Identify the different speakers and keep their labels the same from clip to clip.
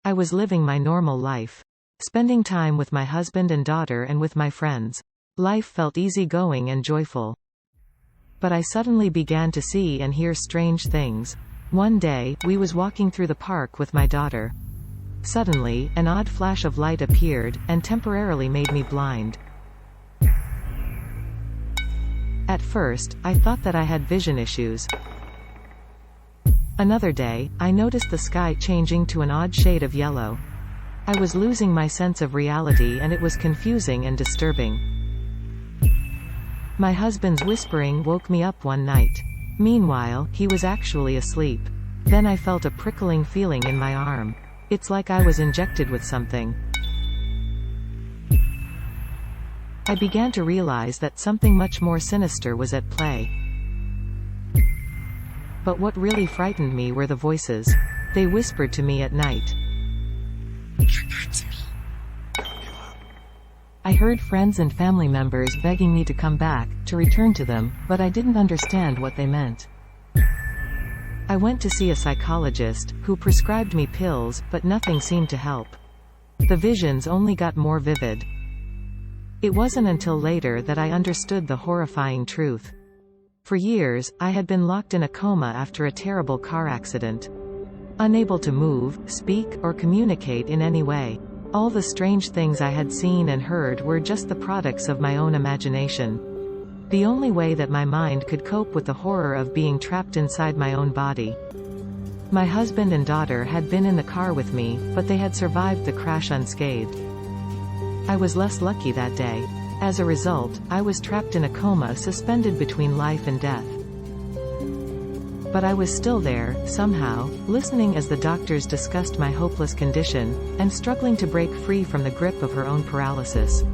Speaker 1: I was living my normal life. Spending time with my husband and daughter and with my friends. Life felt easygoing and joyful. But I suddenly began to see and hear strange things. One day, we was walking through the park with my daughter. Suddenly, an odd flash of light appeared, and temporarily made me blind. At first, I thought that I had vision issues. Another day, I noticed the sky changing to an odd shade of yellow. I was losing my sense of reality and it was confusing and disturbing. My husband's whispering woke me up one night. Meanwhile, he was actually asleep. Then I felt a prickling feeling in my arm. It's like I was injected with something. I began to realize that something much more sinister was at play. But what really frightened me were the voices. They whispered to me at night.
Speaker 2: Come back to me.
Speaker 1: I heard friends and family members begging me to come back, to return to them, but I didn't understand what they meant. I went to see a psychologist, who prescribed me pills, but nothing seemed to help. The visions only got more vivid. It wasn't until later that I understood the horrifying truth. For years, I had been locked in a coma after a terrible car accident. Unable to move, speak, or communicate in any way. All the strange things I had seen and heard were just the products of my own imagination. The only way that my mind could cope with the horror of being trapped inside my own body. My husband and daughter had been in the car with me, but they had survived the crash unscathed. I was less lucky that day. As a result, I was trapped in a coma suspended between life and death. But I was still there, somehow, listening as the doctors discussed my hopeless condition, and struggling to break free from the grip of her own paralysis.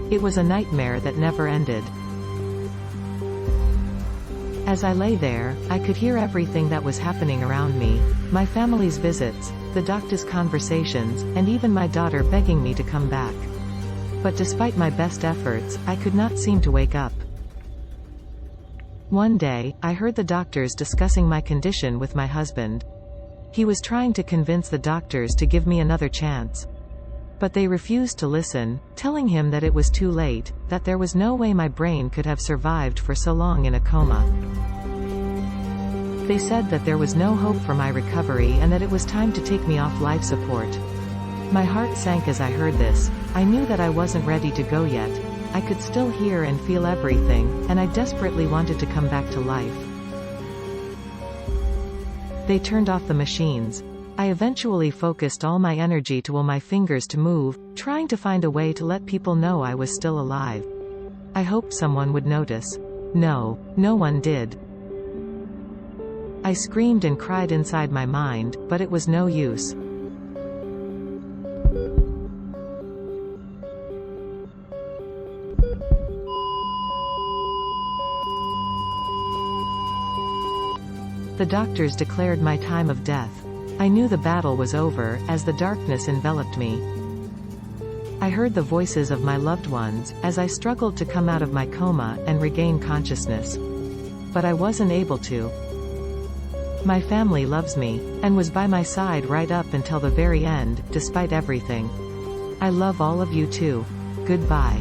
Speaker 1: It was a nightmare that never ended. As I lay there, I could hear everything that was happening around me. My family's visits, the doctor's conversations, and even my daughter begging me to come back. But despite my best efforts, I could not seem to wake up. One day, I heard the doctors discussing my condition with my husband. He was trying to convince the doctors to give me another chance. But they refused to listen, telling him that it was too late, that there was no way my brain could have survived for so long in a coma. They said that there was no hope for my recovery and that it was time to take me off life support. My heart sank as I heard this. I knew that I wasn't ready to go yet. I could still hear and feel everything, and I desperately wanted to come back to life. They turned off the machines. I eventually focused all my energy to will my fingers to move, trying to find a way to let people know I was still alive. I hoped someone would notice. No one did. I screamed and cried inside my mind, but it was no use. The doctors declared my time of death. I knew the battle was over, as the darkness enveloped me. I heard the voices of my loved ones, as I struggled to come out of my coma, and regain consciousness. But I wasn't able to. My family loves me, and was by my side right up until the very end, despite everything. I love all of you too. Goodbye.